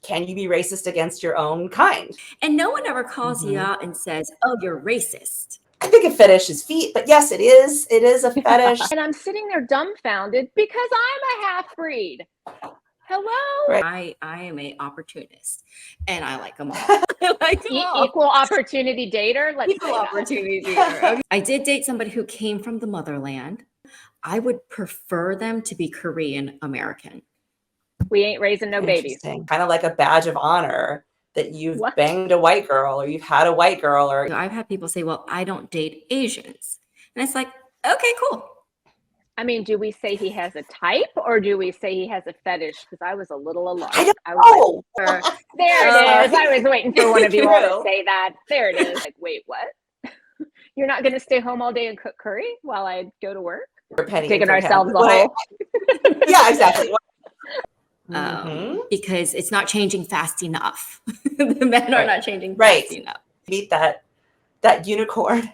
can you be racist against your own kind? And no one ever calls you out and says, oh, you're racist. I think a fetish is feet, but yes, it is. It is a fetish. And I'm sitting there dumbfounded because I'm a half-breed. Hello? Right. I am a opportunist, and I like them all. I like them all. Equal opportunity dater? Let's Equal opportunity dater. Okay. I did date somebody who came from the motherland. I would prefer them to be Korean American. We ain't raising no babies. Kind of like a badge of honor that you've banged a white girl, or you've had a white girl, or I've had people say, well, I don't date Asians. And it's like, okay, cool. I mean, do we say he has a type, or do we say he has a fetish? Because I was a little alarmed. I don't know. Like, there it is. I was waiting for one of you all to say that. There it is. Like, wait, what? You're not going to stay home all day and cook curry while I go to work? We're digging ourselves a hole. Yeah, exactly. Because it's not changing fast enough. The men are not changing fast enough. Meet that unicorn.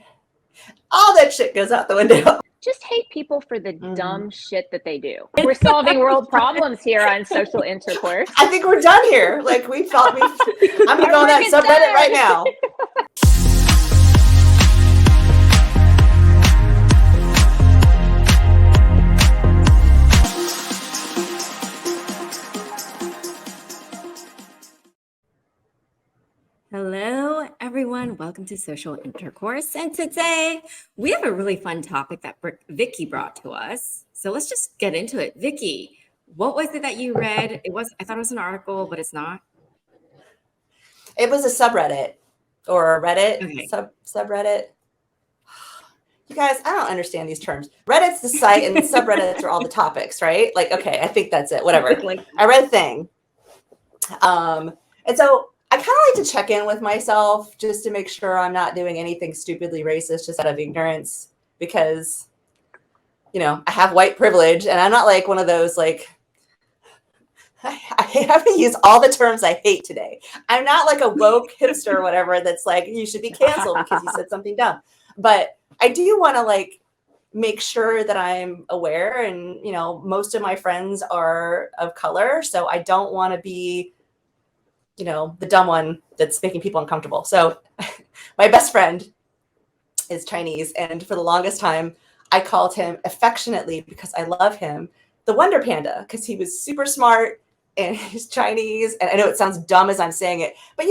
All that shit goes out the window. Just hate people for the dumb shit that they do. We're solving world problems here on Social Intercourse. I think we're done here. Like I'm gonna go on that subreddit right now. Hello, everyone. Welcome to Social Intercourse. And today we have a really fun topic that Vicky brought to us. So let's just get into it. Vicky, what was it that you read? I thought it was an article, but it's not. It was a subreddit or a Reddit subreddit. You guys, I don't understand these terms. Reddit's the site and subreddits are all the topics, right? Like, okay, I think that's it. Whatever. I read a thing. And so I kind of like to check in with myself just to make sure I'm not doing anything stupidly racist just out of ignorance, because, I have white privilege and I'm not like one of those, like, I have to use all the terms I hate today. I'm not like a woke hipster or whatever that's like, you should be canceled because you said something dumb. But I do want to like make sure that I'm aware, and, most of my friends are of color. So I don't want to be the dumb one that's making people uncomfortable. So my best friend is Chinese. And for the longest time, I called him affectionately, because I love him, the Wonder Panda, because he was super smart and he's Chinese. And I know it sounds dumb as I'm saying it, but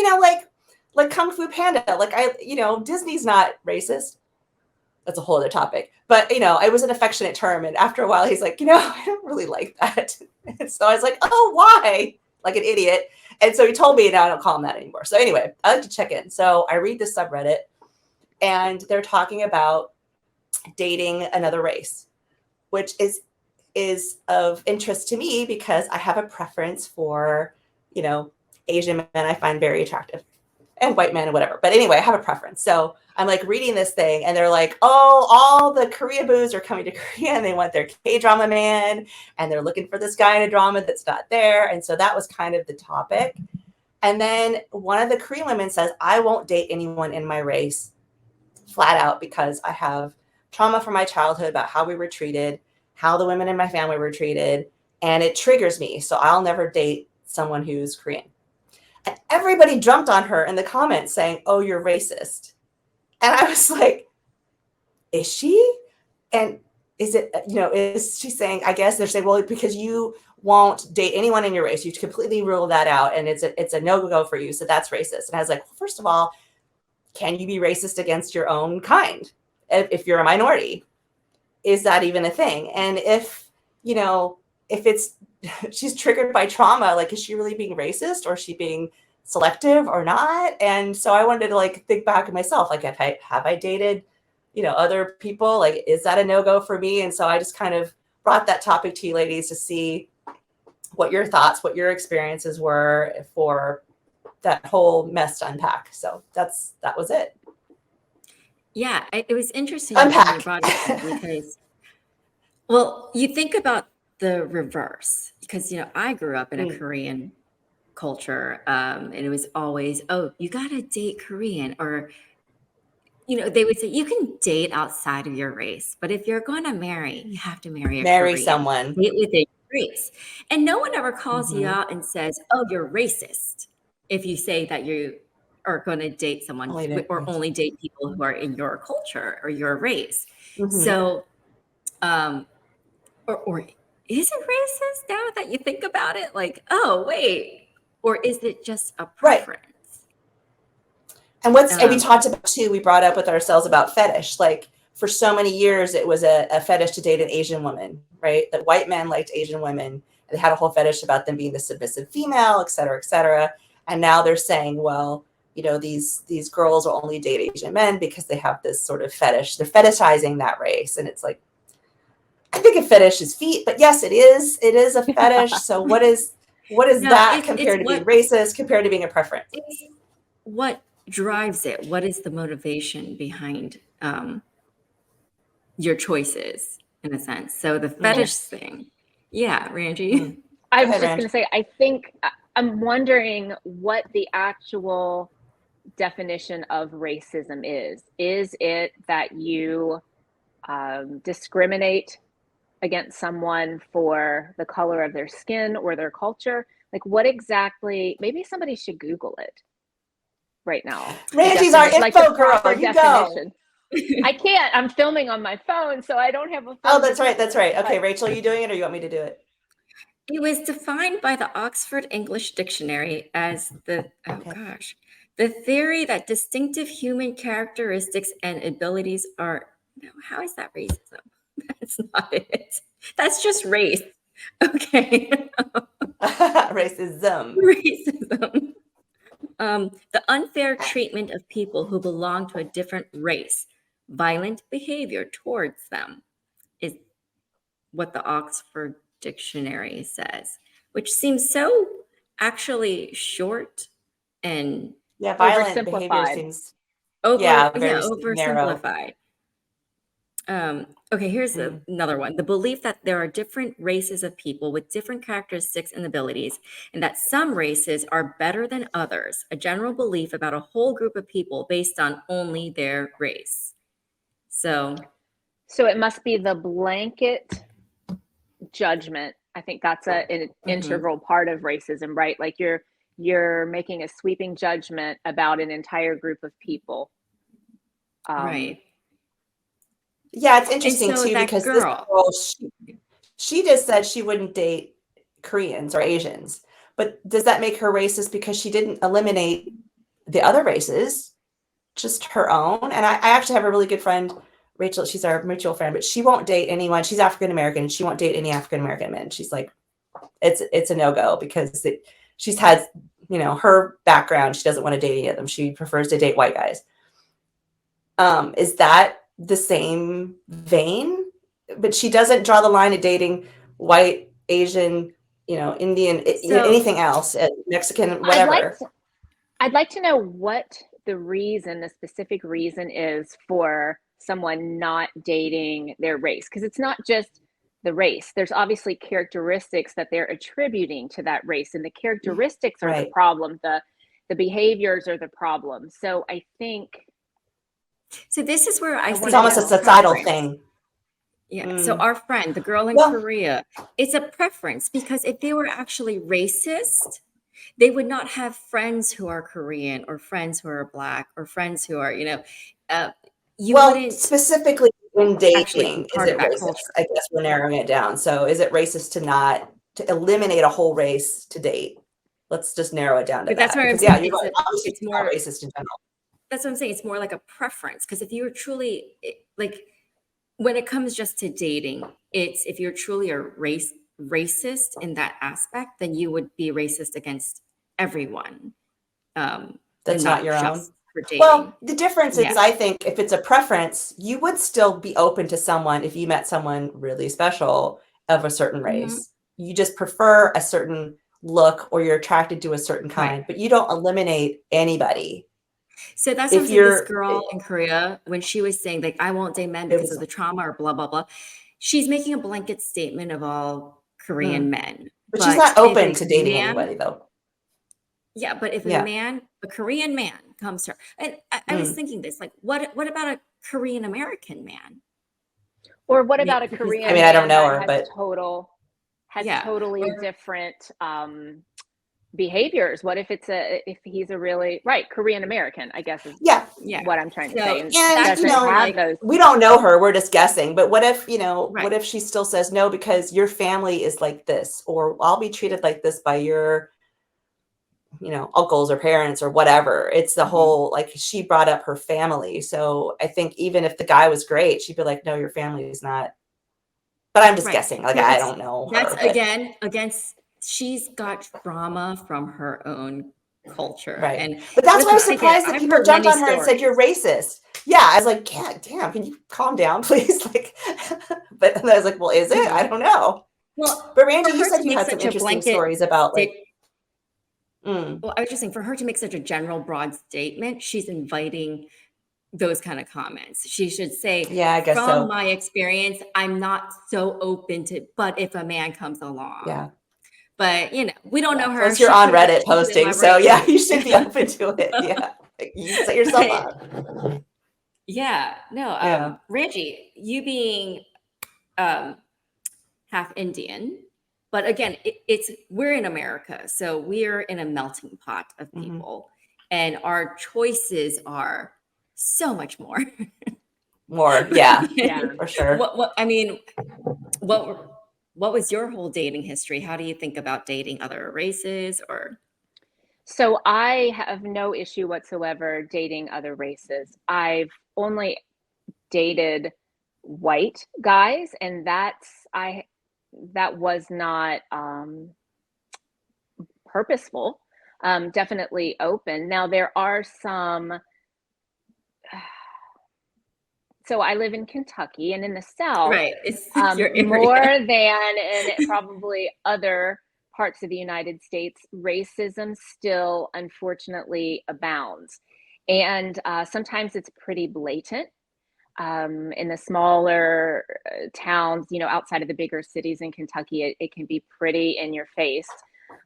like Kung Fu Panda, like Disney's not racist. That's a whole other topic. But, it was an affectionate term. And after a while, he's like, I don't really like that. And so I was like, oh, why? Like an idiot. And so he told me, now I don't call him that anymore. So anyway, I like to check in. So I read this subreddit and they're talking about dating another race, which is of interest to me because I have a preference for, Asian men I find very attractive, and white men and whatever. But anyway, I have a preference. So I'm like reading this thing and they're like, oh, all the Korea boos are coming to Korea and they want their K-drama man and they're looking for this guy in a drama that's not there. And so that was kind of the topic. And then one of the Korean women says, I won't date anyone in my race flat out because I have trauma from my childhood about how we were treated, how the women in my family were treated, and it triggers me. So I'll never date someone who's Korean. And everybody jumped on her in the comments saying, oh, you're racist. And I was like, is she? And is it, is she saying, I guess they're saying, well, because you won't date anyone in your race, you completely rule that out. And it's a no-go for you. So that's racist. And I was like, well, first of all, can you be racist against your own kind? If you're a minority, is that even a thing? And if it's, she's triggered by trauma, like, is she really being racist, or is she being selective or not? And so I wanted to like think back to myself, like, have I dated, other people? Like, is that a no-go for me? And so I just kind of brought that topic to you ladies to see what your thoughts, what your experiences were for that whole mess to unpack. So that was it. Yeah, it was interesting Unpack. when you brought it up because, well, you think about the reverse, because, I grew up in a Korean culture, and it was always, oh, you got to date Korean, or, they would say you can date outside of your race, but if you're going to marry, you have to marry a Korean. Someone. Date with a race. And no one ever calls you Mhm. out and says, oh, you're racist if you say that you are going to date someone Only date or race. only date people who are in your culture or your race. Mhm. So, or is it racist now that you think about it? Like, oh, wait, or is it just a Right. preference? And and we talked about too, we brought up with ourselves about fetish. Like for so many years, it was a fetish to date an Asian woman, right? That white men liked Asian women. They had a whole fetish about them being the submissive female, et cetera, et cetera. And now they're saying, well, you know, these girls will only date Asian men because they have this sort of fetish. They're fetishizing that race. And it's like, I think a fetish is feet, but yes, it is. It is a fetish. So what is that compared to being racist, compared to being a preference? It's what drives it. What is the motivation behind your choices, in a sense? So the fetish thing. Yeah, Ranji. I was just going to say, I think I'm wondering what the actual definition of racism is. Is it that you discriminate against someone for the color of their skin or their culture? Like, what exactly? Maybe somebody should Google it right now. Ranji's our info girl. You definition. go. I can't. I'm filming on my phone, so I don't have a phone. Oh, that's right. That's right. Okay, Rachel, are you doing it, or you want me to do it? It was defined by the Oxford English Dictionary as the theory that distinctive human characteristics and abilities are. No, how is that racism? That's not it. That's just race. Okay. Racism. Racism. The unfair treatment of people who belong to a different race, violent behavior towards them, is what the Oxford Dictionary says, which seems so actually short and violent behavior seems very oversimplified. Okay, here's another one. The belief that there are different races of people with different characteristics and abilities, and that some races are better than others, a general belief about a whole group of people based on only their race. So it must be the blanket judgment. I think that's an integral part of racism, right? Like you're making a sweeping judgment about an entire group of people. Right. Yeah, it's interesting too, because this girl, she just said she wouldn't date Koreans or Asians. But does that make her racist because she didn't eliminate the other races, just her own? And I actually have a really good friend, Rachel. She's our mutual friend, but she won't date anyone. She's African American. She won't date any African American men. She's like, it's a no-go because she's had, you know, her background. She doesn't want to date any of them. She prefers to date white guys. Is that the same vein? But she doesn't draw the line of dating white, Asian, you know, Indian, anything else, Mexican, whatever. I'd like to know what the specific reason is for someone not dating their race, because it's not just the race. There's obviously characteristics that they're attributing to that race, and the characteristics are the problem. The behaviors are the problem. So I think. So this is where it's almost a societal thing. Yeah. So our friend, the girl in Korea, it's a preference, because if they were actually racist, they would not have friends who are Korean or friends who are Black or friends who are, wouldn't specifically in dating, is it racist? Culture. I guess we're narrowing it down. So is it racist to eliminate a whole race to date? Let's just narrow it down to that. That's where it's more racist in general. That's what I'm saying. It's more like a preference, because if you were truly when it comes just to dating, it's if you're truly a racist in that aspect, then you would be racist against everyone. That's not your own. Well, the difference is, I think, if it's a preference, you would still be open to someone if you met someone really special of a certain race. You just prefer a certain look, or you're attracted to a certain kind, but you don't eliminate anybody. So that's what this girl in Korea, when she was saying, like, I won't date men because of the trauma or blah, blah, blah. She's making a blanket statement of all Korean men. But she's not open to dating anybody, though. Yeah, but if a Korean man comes to her, and I was thinking this, like, what about a Korean American man? Or what about a Korean man? I don't know her, but has Yeah. totally Or- different behaviors? What if if he's a really Korean American, I guess is Yeah. what I'm trying to So- say, and And, doesn't you know, have like- those. we don't know her, we're just guessing, but what if, you know, Right. what if she still says no because your family is like this, or I'll be treated like this by your, you know, uncles or parents or whatever. It's the whole, like, she brought up her family. So I think even if the guy was great, she'd be like, no, your family is not. But I'm just Right. guessing. Like, So I it's- don't know her. That's but- again against. She's got trauma from her own culture, Right. and But that's with why I was what I did, surprised that I've people heard jumped many on her and said, you're racist. Yeah. I was like, yeah, damn, can you calm down, please? Like, but then I was like, well, is it? I don't know. Well, But Randy, for you her said to you make had some such a interesting blanket stories about like, Well, I was just saying, for her to make such a general, broad statement, she's inviting those kind of comments. She should say, yeah, I guess from so. my experience, I'm not so open to, but if a man comes along. Yeah. But, you know, we don't know her. Plus you're She on could- Reddit she could posting. So elaborate. yeah, you should be open to it. Yeah. Like, you set yourself Right. up. Yeah, no, Yeah. Reggie, you being half Indian, but again, we're in America, so we're in a melting pot of people, and our choices are so much more. More, yeah, Yeah. for sure. What I mean, what was your whole dating history? How do you think about dating other races or? So I have no issue whatsoever dating other races. I've only dated white guys, and that was not purposeful. Definitely open. Now there are some. So I live in Kentucky, and in the South, Right, it's your more area. than in probably other parts of the United States, racism still unfortunately abounds. And sometimes it's pretty blatant. In the smaller towns, you know, outside of the bigger cities in Kentucky, it can be pretty in your face.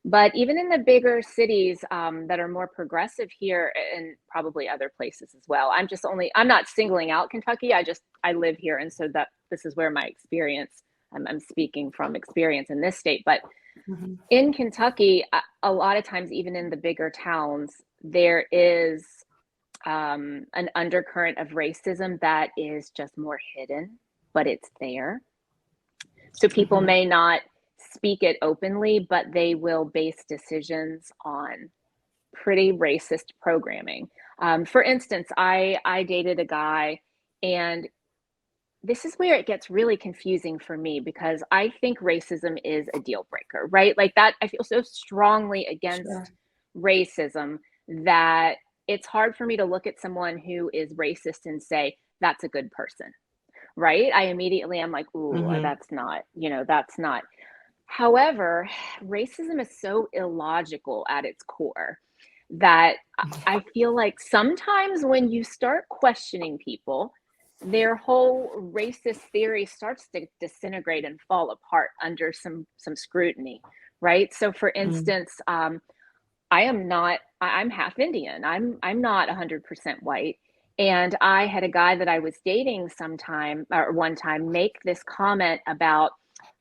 But even in the bigger cities that are more progressive here, and probably other places as well, I'm not singling out Kentucky. I live here. And so this is where my experience, I'm speaking from experience in this state. But in Kentucky, a lot of times, even in the bigger towns, there is an undercurrent of racism that is just more hidden, but it's there. So people may not speak it openly, but they will base decisions on pretty racist programming. For instance, I dated a guy, and this is where it gets really confusing for me, because I think racism is a deal breaker, right? Like that, I feel so strongly against racism that it's hard for me to look at someone who is racist and say, that's a good person, right? I immediately am like, ooh, that's not, that's not. However, racism is so illogical at its core that I feel like sometimes when you start questioning people, their whole racist theory starts to disintegrate and fall apart under some scrutiny, right? So for instance, I'm half Indian. I'm not 100% white. And I had a guy that I was dating one time make this comment about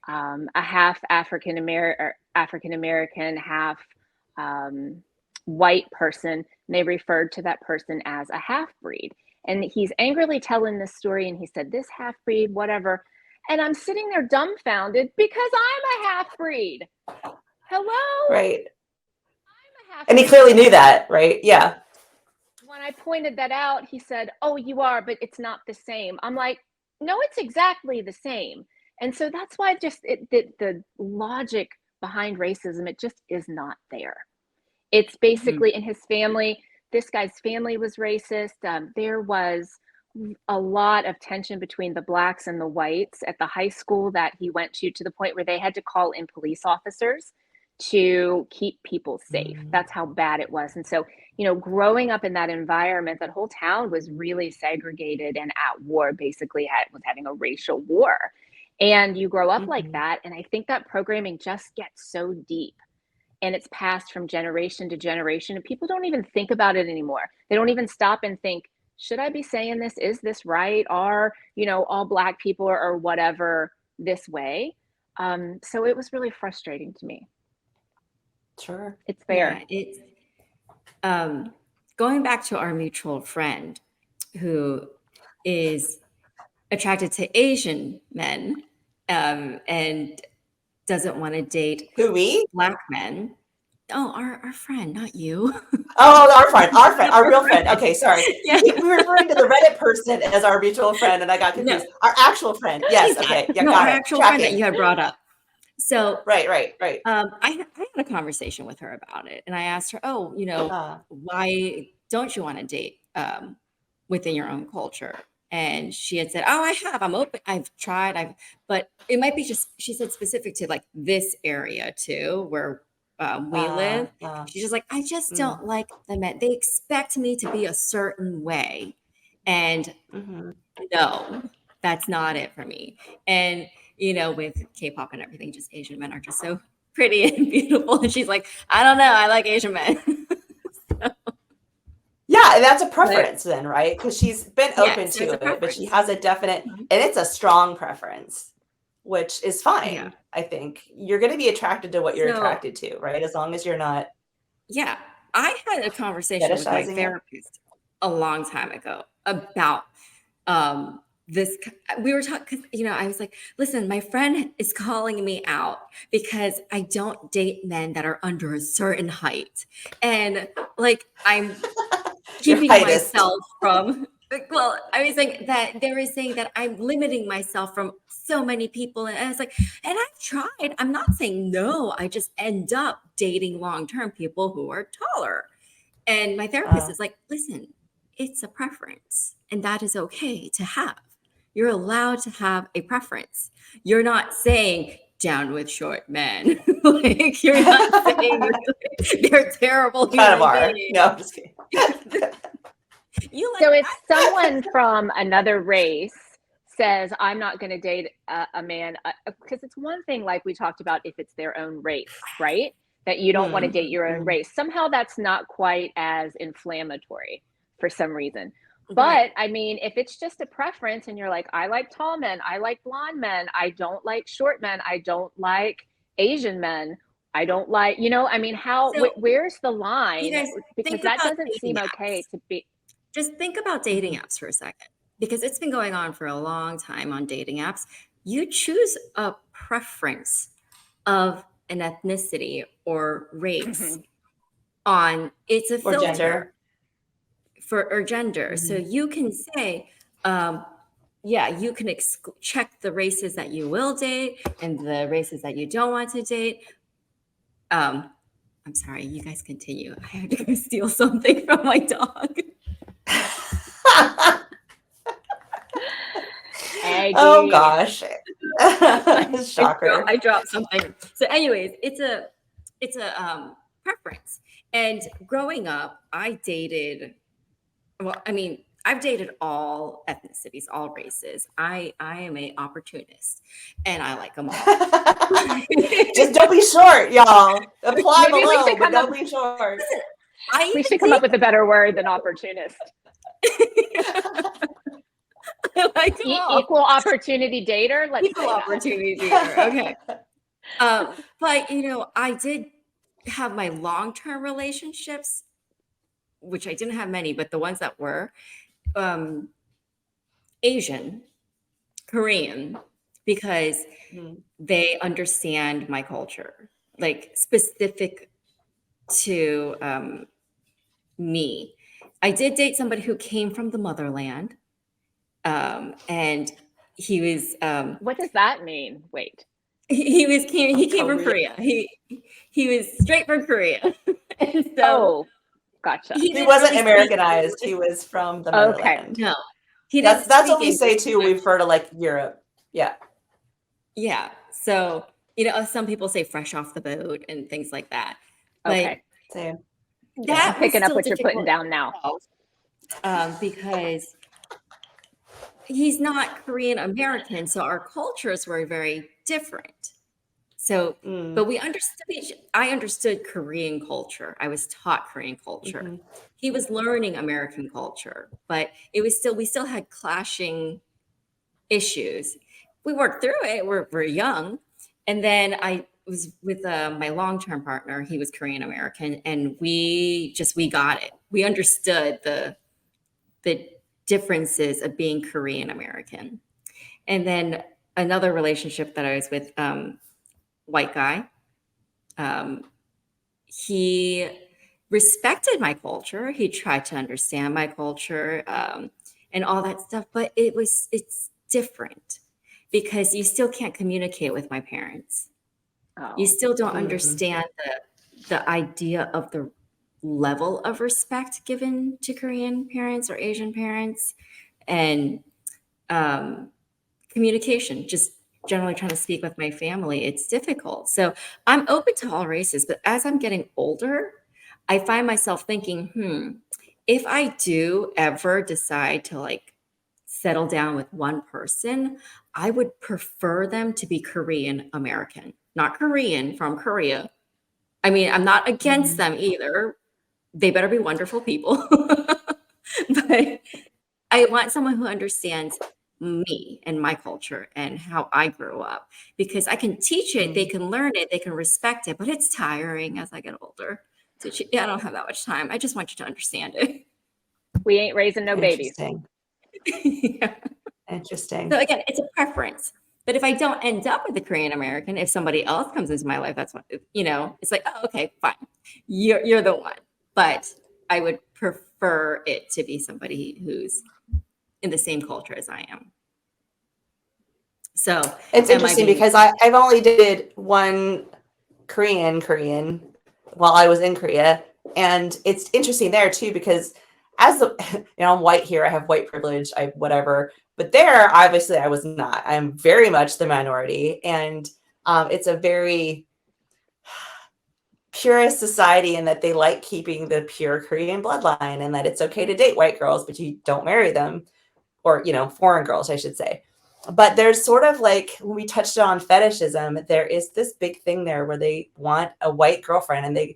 a half African American, half white person. And they referred to that person as a half breed. And he's angrily telling this story, and he said, this half breed, whatever. And I'm sitting there dumbfounded because I'm a half breed. Hello? Right. I'm a And he half-breed. clearly knew that, right? Yeah. When I pointed that out, he said, oh, you are, but it's not the same. I'm like, no, it's exactly the same. And so that's why the logic behind racism, it just is not there. It's basically in his family. This guy's family was racist. There was a lot of tension between the blacks and the whites at the high school that he went to the point where they had to call in police officers to keep people safe. That's how bad it was. And so, growing up in that environment, that whole town was really segregated and at war, basically was having a racial war. And you grow up like that. And I think that programming just gets so deep, and it's passed from generation to generation, and people don't even think about it anymore. They don't even stop and think, should I be saying this? Is this right? Are, all black people or whatever this way? So it was really frustrating to me. Sure. It's fair. Yeah, it's going back to our mutual friend who is attracted to Asian men and doesn't want to date Who, me? Black men. Oh, our friend, not you. Oh, our friend, our real friend. Okay, sorry. Yeah. You keep referring to the Reddit person as our mutual friend, and I got confused. Our actual friend. Yes. Okay. Yeah, no, got our it. actual friend that Tracking. you had brought up. So Right. I had a conversation with her about it, and I asked her, "Oh, why don't you want to date within your own culture?" And she had said, "Oh, I have. I'm open. I've tried. But it might be just." She said specific to like this area too, where we live. She's just like, "I just don't like the men. They expect me to be a certain way, and no, that's not it for me." And with K-pop and everything, just Asian men are just so pretty and beautiful. And she's like, "I don't know, I like Asian men." Yeah, and that's a preference then, right? Because she's been open so to it, but she has a definite, and it's a strong preference, which is fine. Yeah. I think you're going to be attracted to what you're So- attracted to, right? As long as you're not. Yeah, I had a conversation with my Fetishizing it? therapist a long time ago about this. We were talking, I was like, "Listen, my friend is calling me out because I don't date men that are under a certain height, and like I'm keeping heightist. myself from." Well, I was like that they were saying that I'm limiting myself from so many people, and I was like, and I've tried. I'm not saying no. I just end up dating long-term people who are taller. And my therapist is like, "Listen, it's a preference, and that is okay to have. You're allowed to have a preference. You're not saying down with short men." Like you're not saying they're terrible Kind of human are. beings. No, I'm just kidding. So if someone from another race says, "I'm not going to date a man," because it's one thing, like we talked about, if it's their own race, right? That you don't want to date your own race. Somehow that's not quite as inflammatory for some reason. But I mean, if it's just a preference and you're like, "I like tall men, I like blonde men, I don't like short men, I don't like Asian men, I don't like," I mean, where's the line? guys Because think that about doesn't seem dating okay apps. to be. Just think about dating apps for a second, because it's been going on for a long time on dating apps. You choose a preference of an ethnicity or race on it's a Or filter gender. or gender. So you can say, you can check the races that you will date and the races that you don't want to date. I'm sorry, you guys continue. I have to go steal something from my dog. Oh gosh. Shocker. I dropped something. So anyways, it's a preference. And growing up, I've dated all ethnicities, all races. I am a opportunist, and I like them all. Just don't be short, y'all. Apply Maybe we below, should but come don't up- be short. We should come up with a better word than opportunist. I like them all. Equal opportunity dater. Let's Equal opportunity dater. Okay. But I did have my long-term relationships, which I didn't have many, but the ones that were Asian, Korean, because they understand my culture, like specific to me. I did date somebody who came from the motherland, and he was. What does that mean? Wait. He came from Korea. He was straight from Korea. And so gotcha. He wasn't Americanized. He was from the motherland. No. That's what we say too. We refer to like Europe. Yeah. Yeah. So, some people say fresh off the boat and things like that. Okay. Same. I'm picking up what you're putting down now. Because he's not Korean American, so our cultures were very different. So, but I understood Korean culture. I was taught Korean culture. He was learning American culture, but we still had clashing issues. We worked through it. We're young, And then I was with my long-term partner. He was Korean American, and we got it. We understood the differences of being Korean American. And then another relationship that I was with, white guy. He respected my culture. He tried to understand my culture, and all that stuff. But it's different because you still can't communicate with my parents. You still don't understand the idea of the level of respect given to Korean parents or Asian parents, and communication, just generally trying to speak with my family. It's difficult. So I'm open to all races, but as I'm getting older, I find myself thinking, if I do ever decide to like settle down with one person, I would prefer them to be Korean American, not Korean from Korea. I mean, I'm not against them either. They better be wonderful people. But I want someone who understands me and my culture and how I grew up, because I can teach it, they can learn it, they can respect it, but it's tiring as I get older. So I don't have that much time. I just want you to understand it. We ain't raising no babies. Yeah. Interesting. So again, it's a preference. But if I don't end up with a Korean American, if somebody else comes into my life, that's what, it's like, oh, okay, fine. You're the one. But I would prefer it to be somebody who's in the same culture as I am. So it's interesting because I've only did one Korean while I was in Korea. And it's interesting there too, because as I'm white here, I have white privilege, whatever. But there, obviously, I was not. I'm very much the minority. And it's a very purist society in that they like keeping the pure Korean bloodline, and that it's okay to date white girls, but you don't marry them, or, foreign girls, I should say. But there's sort of like, when we touched on fetishism, there is this big thing there where they want a white girlfriend, and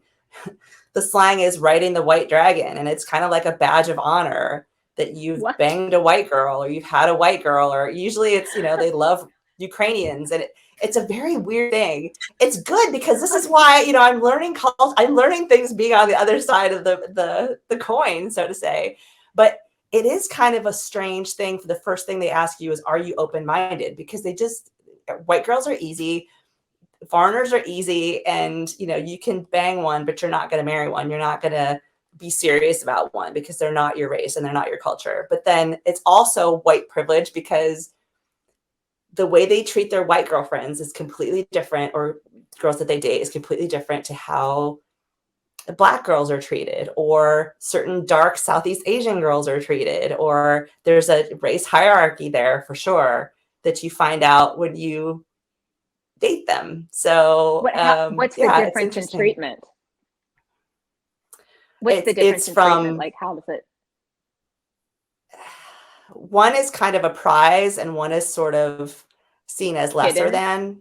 the slang is riding the white dragon. And it's kind of like a badge of honor that you've banged a white girl, or you've had a white girl, or usually it's, they love Ukrainians. And it's a very weird thing. It's good because this is why, I'm learning things being on the other side of the coin, so to say. But it is kind of a strange thing. For the first thing they ask you is, are you open-minded? Because white girls are easy. Foreigners are easy. And, you can bang one, but you're not going to marry one. You're not going to be serious about one because they're not your race and they're not your culture. But then it's also white privilege, because the way they treat their white girlfriends is completely different, or girls that they date is completely different to how Black girls are treated, or certain dark Southeast Asian girls are treated, or there's a race hierarchy there for sure that you find out when you date them. So what's the difference in treatment? What's the difference in treatment? Like, how does it? One is kind of a prize, and one is sort of seen as lesser than.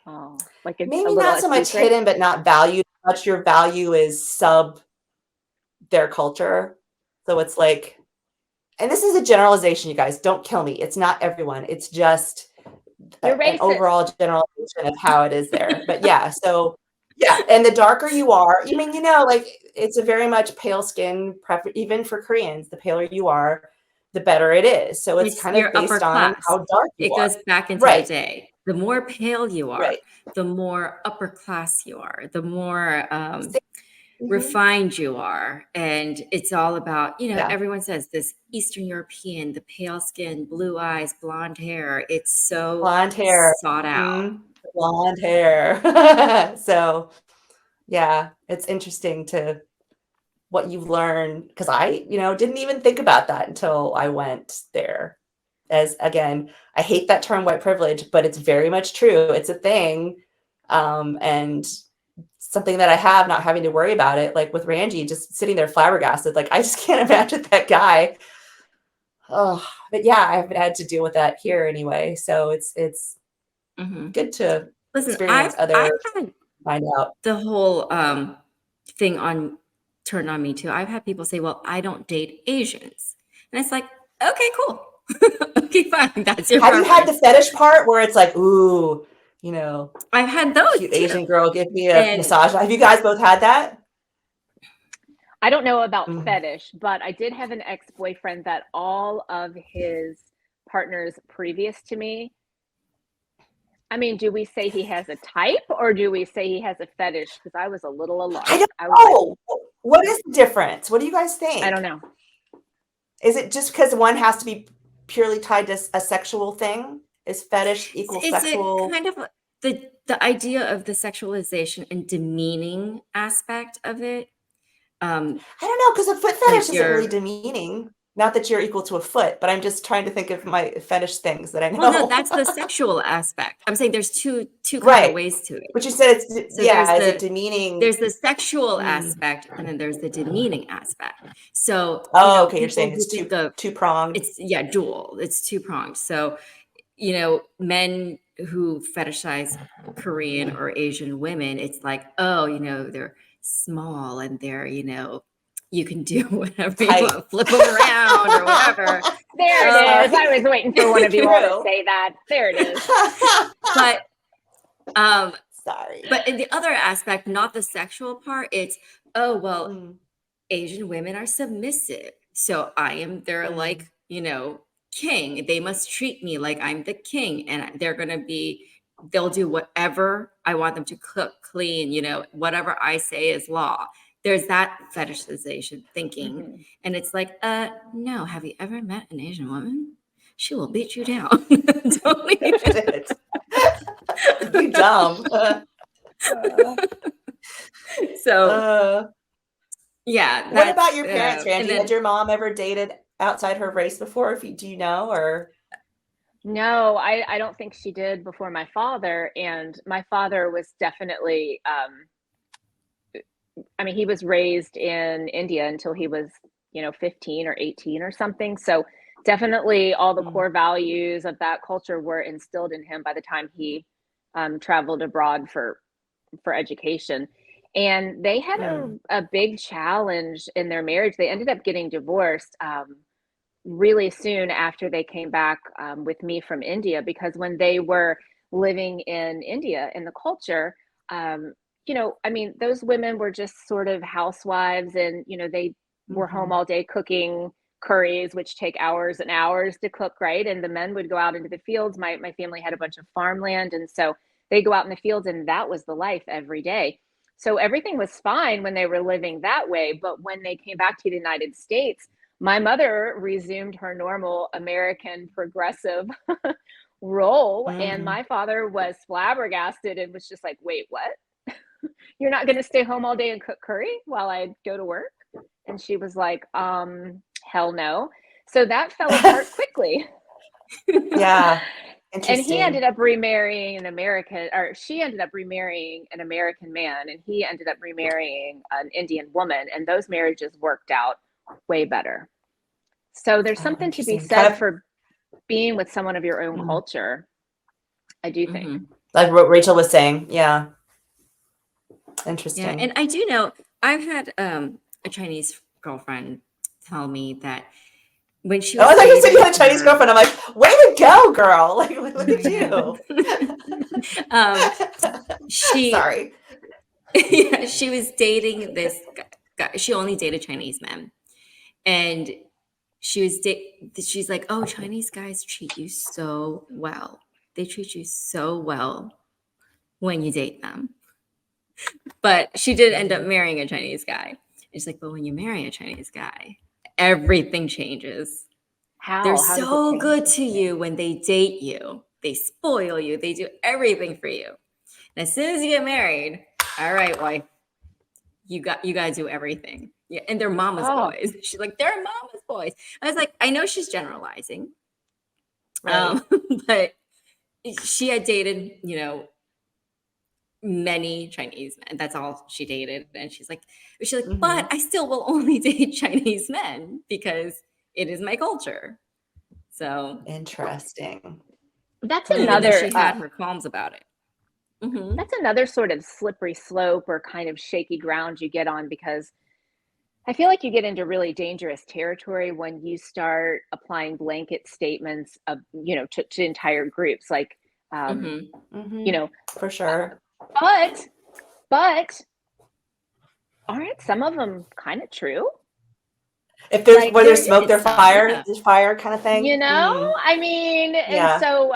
Oh, like it's maybe not so much hidden, but not valued much. Your value is sub their culture. So it's like, and this is a generalization, you guys, don't kill me. It's not everyone. It's just an overall generalization of how it is there. But yeah, so yeah. And the darker you are, like, it's a very much pale skin preference, even for Koreans. The paler you are, the better it is. So it's kind of based on how dark you are. It goes back into the day. The more pale you are, the more upper class you are, the more refined you are. And it's all about, everyone says this Eastern European, the pale skin, blue eyes, blonde hair. It's so blonde hair sought out. Blonde hair. So yeah, it's interesting to what you've learned, because I, didn't even think about that until I went there. As again, I hate that term white privilege, but it's very much true. It's a thing. And something that I have, not having to worry about it, like with Ranji, just sitting there flabbergasted. Like, I just can't imagine that guy. Oh, but yeah, I haven't had to deal with that here anyway. So it's good to experience find out. The whole thing turned on me too. I've had people say, well, I don't date Asians. And it's like, okay, cool. Okay, fine. That's your Have you had the fetish part where it's like, ooh, I've had those cute too. Asian girl give me a massage. Have you guys both had that? I don't know about fetish, but I did have an ex-boyfriend that all of his partners previous to me, I mean, do we say he has a type or do we say he has a fetish? Because I was a little alarmed. I don't was know. What is the difference? What do you guys think? I don't know. Is it just because one has to be purely tied to a sexual thing? Is fetish equal sexual? It kind of the idea of the sexualization and demeaning aspect of it? I don't know, because a foot fetish isn't really demeaning. Not that you're equal to a foot, but I'm just trying to think of my fetish things that I know. Well, no, that's the sexual aspect. I'm saying there's two kind Right. of ways to it. But you said it's So is it demeaning? There's the sexual aspect, and then there's the demeaning aspect. So okay, you're saying it's two pronged. It's dual. It's two pronged. So men who fetishize Korean or Asian women, it's like, oh, they're small and they're you can do whatever you want, flip them around or whatever. There it is. I was waiting for one of you all to say that. There it is. But sorry. But in the other aspect, not the sexual part, it's Asian women are submissive. So I am their like, king. They must treat me like I'm the king. And they'll do whatever I want them to cook, clean, whatever I say is law. There's that fetishization thinking. And it's like, no, have you ever met an Asian woman? She will beat you down. Don't even it. You dumb. So yeah. What about your parents, Randy? Had your mom ever dated outside her race before? Do you know, or? No, I don't think she did before my father. And my father was definitely, he was raised in India until he was, 15 or 18 or something. So definitely all the core values of that culture were instilled in him by the time he traveled abroad for education. And they had a big challenge in their marriage. They ended up getting divorced really soon after they came back with me from India, because when they were living in India in the culture, those women were just sort of housewives, and they were home all day cooking curries, which take hours and hours to cook, right? And the men would go out into the fields. My family had a bunch of farmland, and so they go out in the fields, and that was the life every day. So everything was fine when they were living that way. But when they came back to the United States, my mother resumed her normal American progressive role. And my father was flabbergasted and was just like, wait, what? You're not going to stay home all day and cook curry while I go to work? And she was like, hell no. So that fell apart quickly. Yeah. And he ended up remarrying she ended up remarrying an American man, and he ended up remarrying an Indian woman. And those marriages worked out way better. So there's something to be said for being with someone of your own culture. I do think. Like what Rachel was saying. Yeah. Interesting. Yeah. And I do know I've had a Chinese girlfriend tell me that when she was I thought you said you had a Chinese girlfriend. I'm like, way to go, girl. Like, look at you. Sorry. Yeah, she was dating this guy. She only dated Chinese men. And she's like, oh, Chinese guys treat you so well. They treat you so well when you date them. But she did end up marrying a Chinese guy. It's like, but when you marry a Chinese guy, everything changes. How? They're so good to you when they date you. They spoil you. They do everything for you. And as soon as you get married, all right, wife, you got to do everything. Yeah, and they're mama's boys. She's like, they're mama's boys. I was like, I know she's generalizing, right. But she had dated, many Chinese men. That's all she dated. And she's like, but I still will only date Chinese men because it is my culture. So interesting. That's another. She had her qualms about it. That's another sort of slippery slope or kind of shaky ground you get on, because I feel like you get into really dangerous territory when you start applying blanket statements of, to entire groups. Like, You know, for sure. But aren't some of them kind of true? If there's Like, where there there's smoke, is there's some, fire, yeah. there's fire kind of thing. You know, I mean, and Yeah. so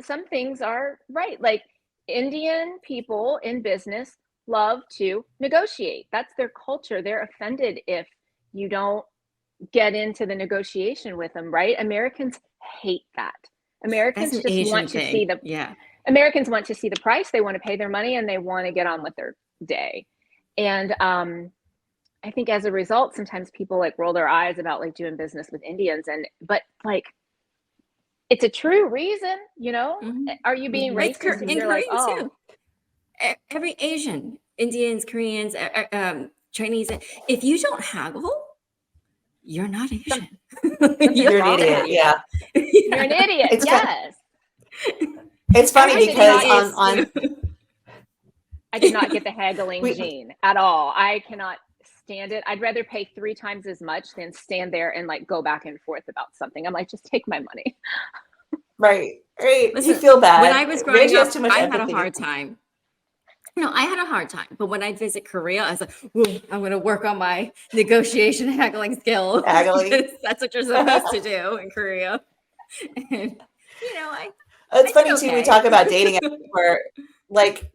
some things are right. Like Indian people in business love to negotiate. That's their culture. They're offended if you don't get into the negotiation with them, right? Americans hate that. That's Americans an just Asian want to see thing. Americans want to see the price, they want to pay their money, and they want to get on with their day. And I think as a result, sometimes people like roll their eyes about like doing business with Indians, but like it's a true reason, you know? Are you being Like racist if in you're like, Korean oh, too. Every Asian, Indians, Koreans, Chinese, if you don't haggle, you're not Asian. You're an idiot. Yeah. You're an idiot. Yes. It's funny because I did not get the haggling gene at all. I cannot stand it. I'd rather pay 3 times as much than stand there and like go back and forth about something. I'm like, just take my money. Right. Listen, you feel bad. When I was growing up, too much I empathy. had a hard time. No, I had a hard time. But when I visit Korea, I was like, I'm going to work on my negotiation haggling skill. Haggling. That's what you're supposed to do in Korea. And, you know, it's funny too. We talk about dating where, like,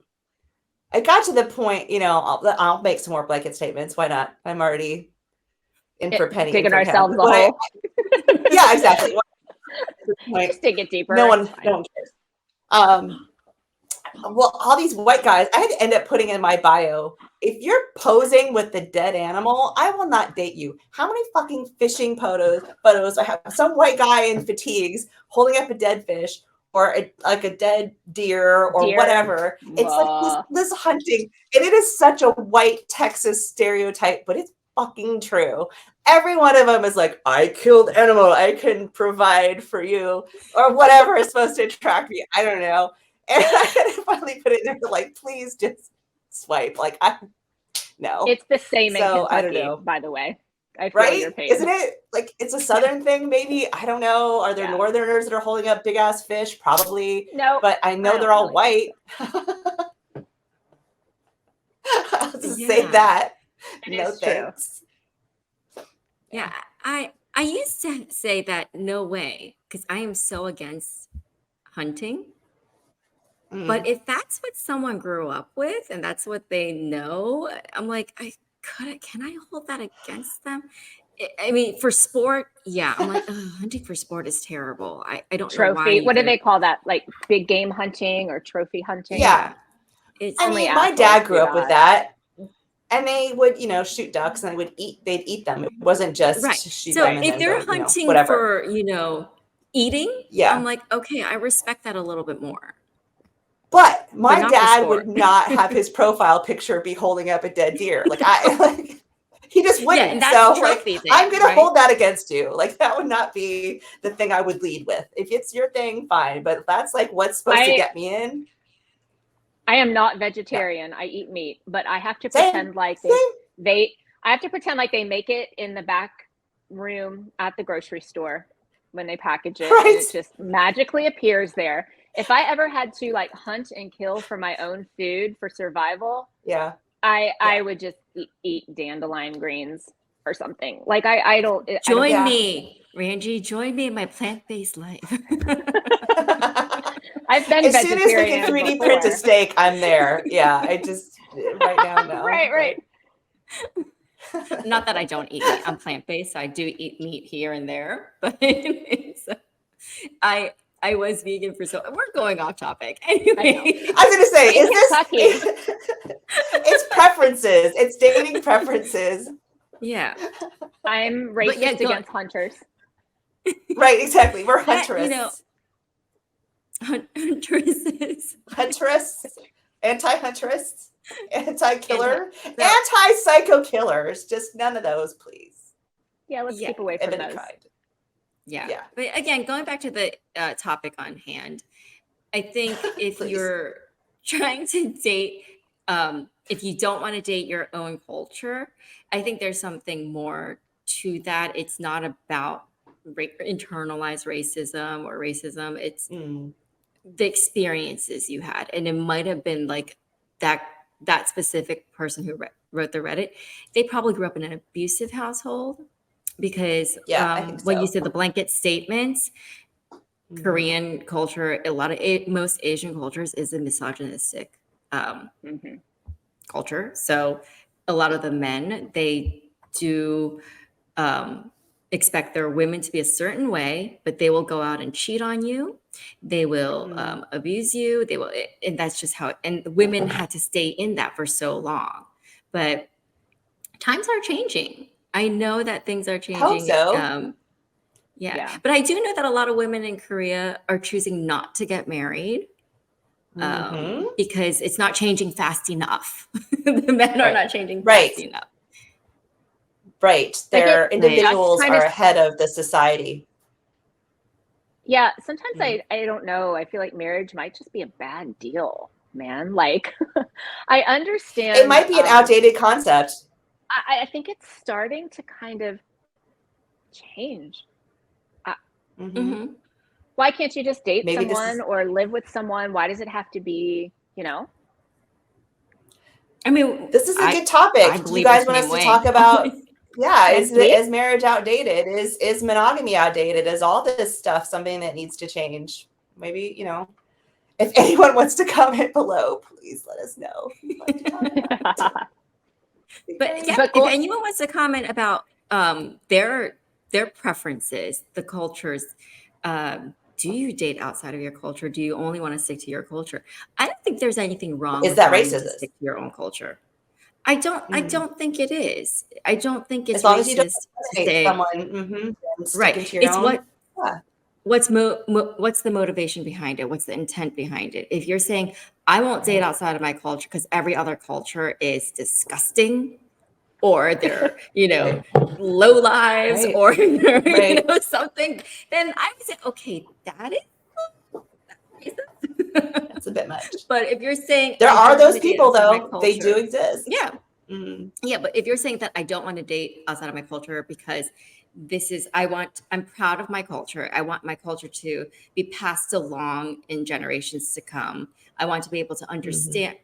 it got to the point. You know, I'll make some more blanket statements. Why not? I'm already in for Penny. Digging ourselves a hole. Yeah, exactly. Just dig it deeper. No one cares. Well, all these white guys, I had to end up putting in my bio, if you're posing with the dead animal, I will not date you. How many fucking fishing photos I have some white guy in fatigues holding up a dead fish or a dead deer or whatever. It's like this hunting. And it is such a white Texas stereotype, but it's fucking true. Every one of them is like, I killed animal. I can provide for you or whatever is supposed to attract me. I don't know. And I had to finally put it in there, like, please just swipe. Like, no. It's the same in Kentucky, I don't know. by the way. I feel your pain. Isn't it? Like, it's a Southern thing, maybe. I don't know. Are there Northerners that are holding up big ass fish? Probably. No. But I know they're all white. I'll just say that. No thanks. Yeah, I used to say that no way, because I am so against hunting. But if that's what someone grew up with and that's what they know, I'm like, can I hold that against them? I mean, for sport, yeah. I'm like, hunting for sport is terrible. I don't know why. What do they call that? Like big game hunting or trophy hunting? Yeah. It's my dad grew up with that. And they would, shoot ducks and they'd eat them. It wasn't just shoot them. So if they're hunting for, eating, I'm like, okay, I respect that a little bit more. But my dad would not have his profile picture be holding up a dead deer. He just wouldn't. And that's so I'm going to hold that against you. Like that would not be the thing I would lead with. If it's your thing, fine. But if that's like what's supposed to get me in. I am not vegetarian. I eat meat, but I have to pretend like I have to pretend like they make it in the back room at the grocery store when they package it. And it just magically appears there. If I ever had to like hunt and kill for my own food for survival, I would just eat dandelion greens or something. Like I don't join me, Ranji. Join me in my plant-based life. I've been as soon as we can 3D print a steak, I'm there. Yeah, I just right now no. Right. Not that I don't eat meat. I'm plant-based, so I do eat meat here and there. But I was vegan for we're going off topic. Anyway. I was gonna say, it's preferences. It's dating preferences. Yeah. I'm racist against hunters. Right, exactly. We're hunterists. Hunteresses. Hunterists. Anti-hunterists. Anti-killer. Anti-psycho killers. Just none of those, please. Yeah, let's keep away from those. Yeah. But again, going back to the topic on hand, I think if you're trying to date, if you don't want to date your own culture, I think there's something more to that. It's not about internalized racism or racism. It's Mm. the experiences you had, and it might have been like that specific person who wrote the Reddit. They probably grew up in an abusive household because Yeah, I think when you so. said the blanket statements, Mhm. Korean culture, most Asian cultures is a misogynistic Mhm. culture. So a lot of the men, they do expect their women to be a certain way, but they will go out and cheat on you. They will abuse you. They will, and that's just how. And the women had to stay in that for so long, but times are changing. I know that things are I hope changing. so. Yeah. But I do know that a lot of women in Korea are choosing not to get married Mhm. because it's not changing fast enough. The men are Right. not changing Right. fast enough. Right. I get Their individuals kind are of ahead of the society. Yeah, sometimes Mm. I don't know. I feel like marriage might just be a bad deal, man. Like I It understand might be an outdated concept. I think it's starting to kind of change. Uh, Mhm. hmm why can't you just date Maybe this someone is. or live with someone? Why does it have to be, I mean, This is a good I topic. Do you believe the guys want same us to way. talk about? Yeah, next week? is marriage outdated? Is monogamy outdated? Is all this stuff something that needs to change? Maybe, if anyone wants to comment below, please let us know. We'd like to talk about it. But yeah, But if go, anyone wants to comment about their preferences, the cultures, do you date outside of your culture? Do you only want to stick to your culture? I don't think there's anything wrong Is with that wanting to racist? stick to your own culture. I Mm. don't think it is. I don't think it's As long as you don't racist to eliminate say someone and right. sticking to your It's own. Yeah. what's the motivation behind it? What's the intent behind it? If you're saying I won't date outside of my culture because every other culture is disgusting, or they're Right. low lives, Right. or Right. something, then I would say okay, that is racist. That's a bit much. But if you're saying There I are don't want those to date people, outside of my though. They do culture, exist. yeah, Mm. yeah, but if you're saying that I don't want to date outside of my culture because I'm proud of my culture. I want my culture to be passed along in generations to come. I want to be able to understand,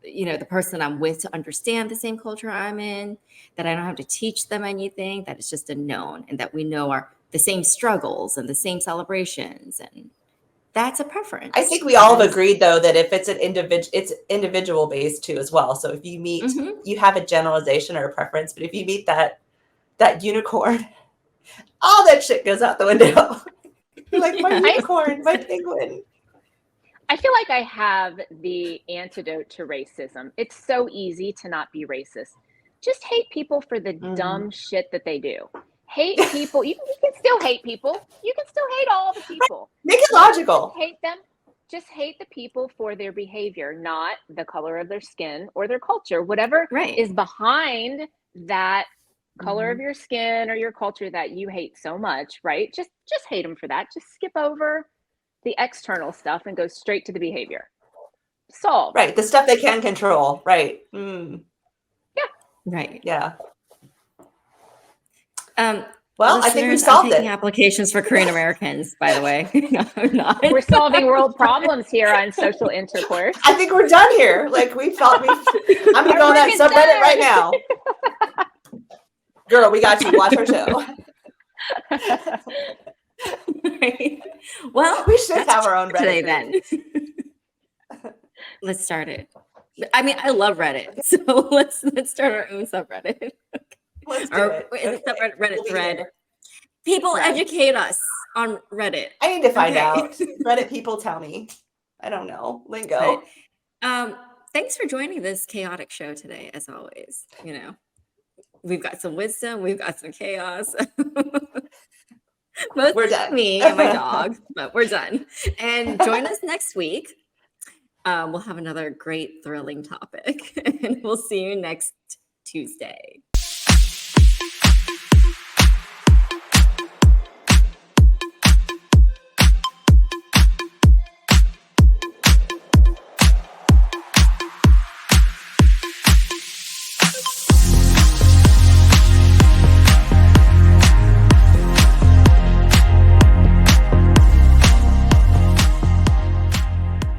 the person I'm with to understand the same culture I'm in, that I don't have to teach them anything, that it's just a known, and that we know the same struggles and the same celebrations. And that's a preference. I think we all That have is- agreed, though, that if it's it's individual based too as well. So if you meet, Mhm. you have a generalization or a preference, but if you meet that unicorn, all that shit goes out the window. You're like, my Yeah. unicorn, my penguin. I feel like I have the antidote to racism. It's so easy to not be racist. Just hate people for the dumb shit that they do. Hate people. You can still hate people. You can still hate all the people. Make it Just logical. hate them. Just hate the people for their behavior, not the color of their skin or their culture. Whatever Right. is behind that color of Mhm. your skin or your culture that you hate so much, right? Just hate them for that. Just skip over the external stuff and go straight to the behavior. Solved. Right. The stuff they can control. Right. Mm. Right. Yeah. Well, I think we've listeners, I'm solved taking it. applications for Korean Americans, by the way. No, I'm not. We're solving world problems here on social intercourse. I think we're done here. Like I'm gonna go on that subreddit right now. Girl, we got you. Watch our show. Right. Well, We should that's have our own Reddit today group. then. Let's start it. I mean, I love Reddit, so let's start our own subreddit. Let's do Or it. it's a Okay. Reddit We'll be thread. there. People Thread. educate us on Reddit. I need to find Okay. out. Reddit people tell me. I don't know. Lingo. But, thanks for joining this chaotic show today, as always. We've got some wisdom, we've got some chaos. We're Mostly done. me and my dog, but we're done. And join us next week. We'll have another great, thrilling topic, and we'll see you next Tuesday.